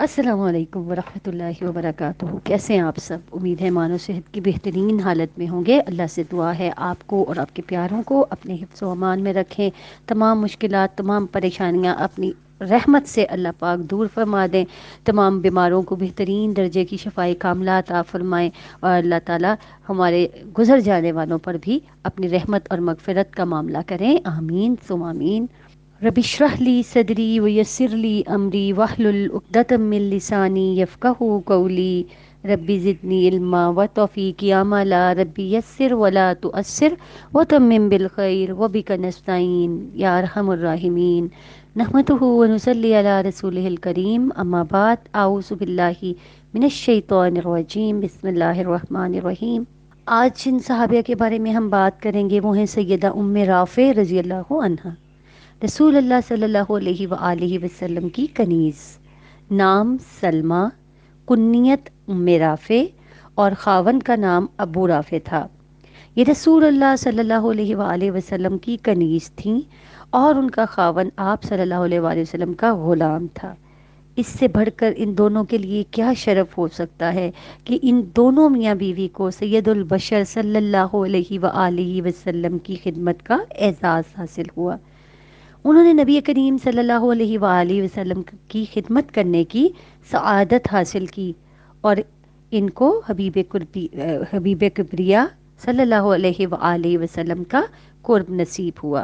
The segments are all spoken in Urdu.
السلام علیکم ورحمۃ اللہ وبرکاتہ، کیسے ہیں آپ سب؟ امید ہے مان و صحت کی بہترین حالت میں ہوں گے۔ اللہ سے دعا ہے آپ کو اور آپ کے پیاروں کو اپنے حفظ و امان میں رکھیں، تمام مشکلات تمام پریشانیاں اپنی رحمت سے اللہ پاک دور فرما دیں، تمام بیماروں کو بہترین درجے کی شفائی کاملات عطا فرمائیں، اور اللہ تعالی ہمارے گزر جانے والوں پر بھی اپنی رحمت اور مغفرت کا معاملہ کریں، آمین ثم آمین۔ رب اشرح لی صدری ویسر لی امری واحلل عقدۃ من لسانی یفقہوا قولی۔ ربی زدنی علما وتوفیقی عملا، ربی یسر ولا تؤثر وتمم بالخیر وبک نستعین یا ارحم الراحمین۔ نحمدہ ونصلی علی رسولہ الکریم، اما بعد، اعوذ باللہ من الشیطان الرجیم، بسم اللہ الرحمن الرحیم۔ آج جن صحابیہ کے بارے میں ہم بات کریں گے وہ ہیں سیدہ ام رافع رضی اللہ عنہا، رسول اللہ صلی اللہ علیہ وآلہ وسلم کی کنیز، نام سلمہ، کنیت ام رافع، اور خاوند کا نام ابو رافع تھا۔ یہ رسول اللہ صلی اللہ علیہ وآلہ وسلم کی کنیز تھیں اور ان کا خاوند آپ صلی اللہ علیہ وآلہ وسلم کا غلام تھا۔ اس سے بڑھ کر ان دونوں کے لیے کیا شرف ہو سکتا ہے کہ ان دونوں میاں بیوی کو سید البشر صلی اللہ علیہ وآلہ وسلم کی خدمت کا اعزاز حاصل ہوا۔ انہوں نے نبی کریم صلی اللہ علیہ وآلہ وسلم کی خدمت کرنے کی سعادت حاصل کی اور ان کو حبیب کبریا صلی اللہ علیہ وآلہ وسلم کا قرب نصیب ہوا۔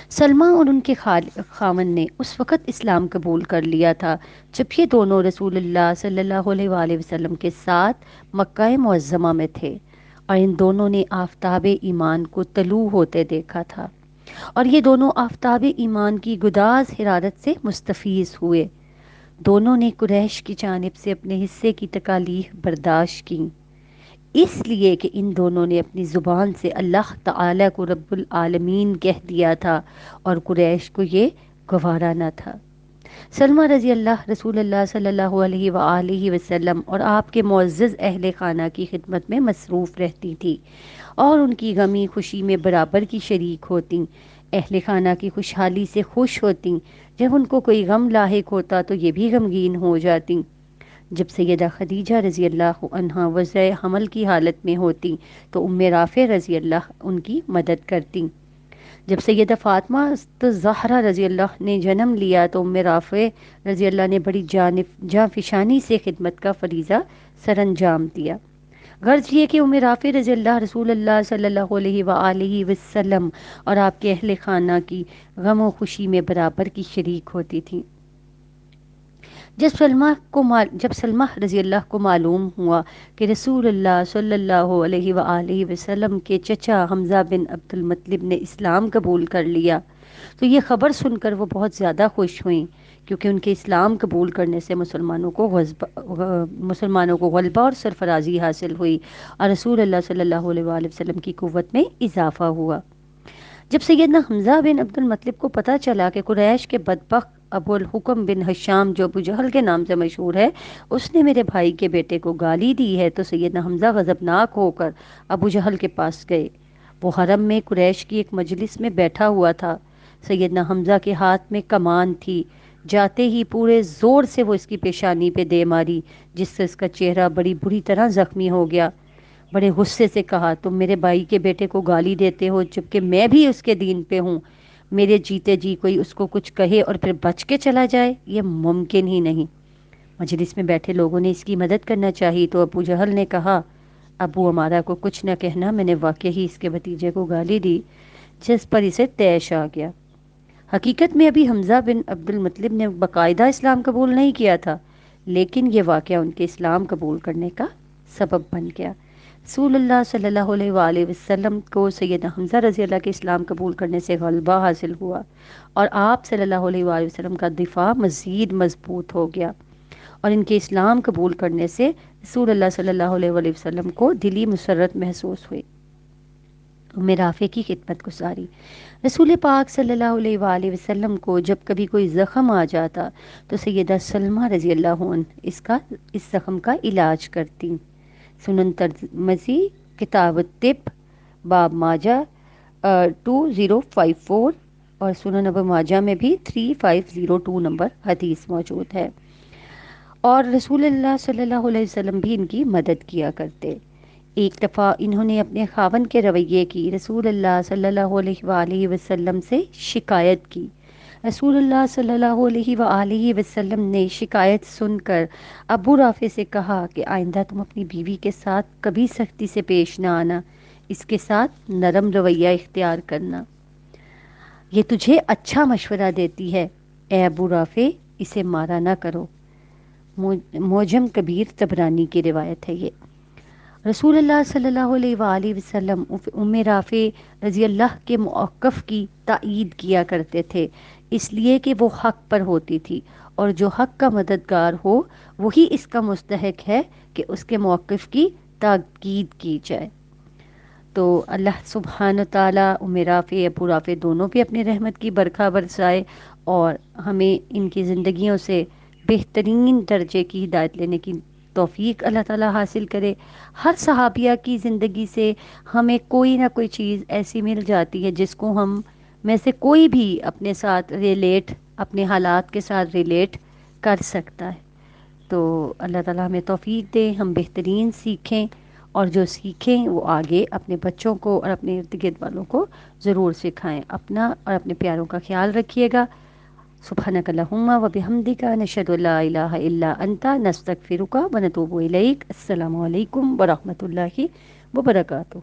سلمہ اور ان کے خاوند نے اس وقت اسلام قبول کر لیا تھا جب یہ دونوں رسول اللہ صلی اللہ علیہ وآلہ وسلم کے ساتھ مکہ معظمہ میں تھے، اور ان دونوں نے آفتاب ایمان کو طلوع ہوتے دیکھا تھا، اور یہ دونوں آفتاب ایمان کی گداز حرارت سے مستفیض ہوئے۔ دونوں نے قریش کی جانب سے اپنے حصے کی تکالیف برداشت کیں، اس لیے کہ ان دونوں نے اپنی زبان سے اللہ تعالیٰ کو رب العالمین کہہ دیا تھا اور قریش کو یہ گوارا نہ تھا۔ سلمہ رضی اللہ رسول اللہ صلی اللہ علیہ وآلہ وسلم اور آپ کے معزز اہل خانہ کی خدمت میں مصروف رہتی تھی اور ان کی غمی خوشی میں برابر کی شریک ہوتیں۔ اہل خانہ کی خوشحالی سے خوش ہوتیں، جب ان کو کوئی غم لاحق ہوتا تو یہ بھی غمگین ہو جاتیں۔ جب سیدہ خدیجہ رضی اللہ عنہا وضع حمل کی حالت میں ہوتی تو ام رافع رضی اللہ ان کی مدد کرتی۔ جب سیدہ فاطمہ الزہرا رضی اللہ نے جنم لیا تو ام رافع رضی اللہ نے بڑی جاں فشانی سے خدمت کا فریضہ سر انجام دیا۔ غرض یہ کہ ام رافع رضی اللہ رسول اللہ صلی اللہ علیہ وآلہ وسلم اور آپ کے اہل خانہ کی غم و خوشی میں برابر کی شریک ہوتی تھیں۔ جب سلمہ رضی اللہ کو معلوم ہوا کہ رسول اللہ صلی اللہ علیہ وآلہ وسلم کے چچا حمزہ بن عبد المطلب نے اسلام قبول کر لیا تو یہ خبر سن کر وہ بہت زیادہ خوش ہوئیں، کیونکہ ان کے اسلام قبول کرنے سے مسلمانوں کو غلبہ اور سرفرازی حاصل ہوئی اور رسول اللہ صلی اللہ علیہ وآلہ وسلم کی قوت میں اضافہ ہوا۔ جب سیدنا حمزہ بن عبد المطلب کو پتہ چلا کہ قریش کے بدبخت ابو الحکم بن حشام جو ابو جہل کے نام سے مشہور ہے اس نے میرے بھائی کے بیٹے کو گالی دی ہے، تو سیدنا حمزہ غضبناک ہو کر ابو جہل کے پاس گئے۔ وہ حرم میں قریش کی ایک مجلس میں بیٹھا ہوا تھا۔ سیدنا حمزہ کے ہاتھ میں کمان تھی، جاتے ہی پورے زور سے وہ اس کی پیشانی پہ دے ماری، جس سے اس کا چہرہ بڑی بری طرح زخمی ہو گیا۔ بڑے غصے سے کہا، تم میرے بھائی کے بیٹے کو گالی دیتے ہو جبکہ میں بھی اس کے دین پہ ہوں؟ میرے جیتے جی کوئی اس کو کچھ کہے اور پھر بچ کے چلا جائے، یہ ممکن ہی نہیں۔ مجلس میں بیٹھے لوگوں نے اس کی مدد کرنا چاہی تو ابو جہل نے کہا، ابو ہمارا کو کچھ نہ کہنا، میں نے واقعی ہی اس کے بھتیجے کو گالی دی جس پر اسے طیش آ گیا۔ حقیقت میں ابھی حمزہ بن عبد المطلب نے باقاعدہ اسلام قبول نہیں کیا تھا، لیکن یہ واقعہ ان کے اسلام قبول کرنے کا سبب بن گیا۔ رسول اللہ صلی اللہ علیہ وآلہ وسلم کو سیدنا حمزہ رضی اللہ کے اسلام قبول کرنے سے غلبہ حاصل ہوا اور آپ صلی اللہ علیہ وآلہ وسلم کا دفاع مزید مضبوط ہو گیا، اور ان کے اسلام قبول کرنے سے رسول اللہ صلی اللہ علیہ وآلہ وسلم کو دلی مسرت محسوس ہوئی۔ ام رافع کی خدمت گزاری۔ رسول پاک صلی اللہ علیہ وآلہ وسلم کو جب کبھی کوئی زخم آ جاتا تو سیدہ سلمہ رضی اللہ عنہ اس زخم کا علاج کرتی۔ سنن ترمذی کتاب الطب باب ماجہ 2054 اور سنن ابو ماجہ میں بھی 3502 نمبر حدیث موجود ہے۔ اور رسول اللہ صلی اللہ علیہ وسلم بھی ان کی مدد کیا کرتے۔ ایک دفعہ انہوں نے اپنے خاوند کے رویے کی رسول اللہ صلی اللہ علیہ وآلہ وسلم سے شکایت کی۔ رسول اللہ صلی اللہ علیہ وآلہ وسلم نے شکایت سن کر ابو رافع سے کہا کہ آئندہ تم اپنی بیوی کے ساتھ کبھی سختی سے پیش نہ آنا، اس کے ساتھ نرم رویہ اختیار کرنا۔ یہ تجھے اچھا مشورہ دیتی ہے، اے ابو رافع، اسے مارا نہ کرو۔ موجم کبیر طبرانی کی روایت ہے یہ۔ رسول اللہ صلی اللہ علیہ وآلہ وسلم ام رافع رضی اللہ کے موقف کی تائید کیا کرتے تھے، اس لیے کہ وہ حق پر ہوتی تھی، اور جو حق کا مددگار ہو وہی اس کا مستحق ہے کہ اس کے موقف کی تاکید کی جائے۔ تو اللہ سبحانہ تعالیٰ ام رافع ابو رافع دونوں پہ اپنی رحمت کی برکھا برسائے، اور ہمیں ان کی زندگیوں سے بہترین درجے کی ہدایت لینے کی توفیق اللہ تعالیٰ حاصل کرے۔ ہر صحابیہ کی زندگی سے ہمیں کوئی نہ کوئی چیز ایسی مل جاتی ہے جس کو ہم میں سے کوئی بھی اپنے ساتھ ریلیٹ، اپنے حالات کے ساتھ ریلیٹ کر سکتا ہے۔ تو اللہ تعالیٰ ہمیں توفیق دے، ہم بہترین سیکھیں، اور جو سیکھیں وہ آگے اپنے بچوں کو اور اپنے ارد گرد والوں کو ضرور سکھائیں۔ اپنا اور اپنے پیاروں کا خیال رکھیے گا۔ سبحانک اللہم و بحمدک، نشہد ان لا الہ الا انت، نستغفرک و نتوب الیک۔ السلام علیکم ورحمۃ اللہ وبرکاتہ۔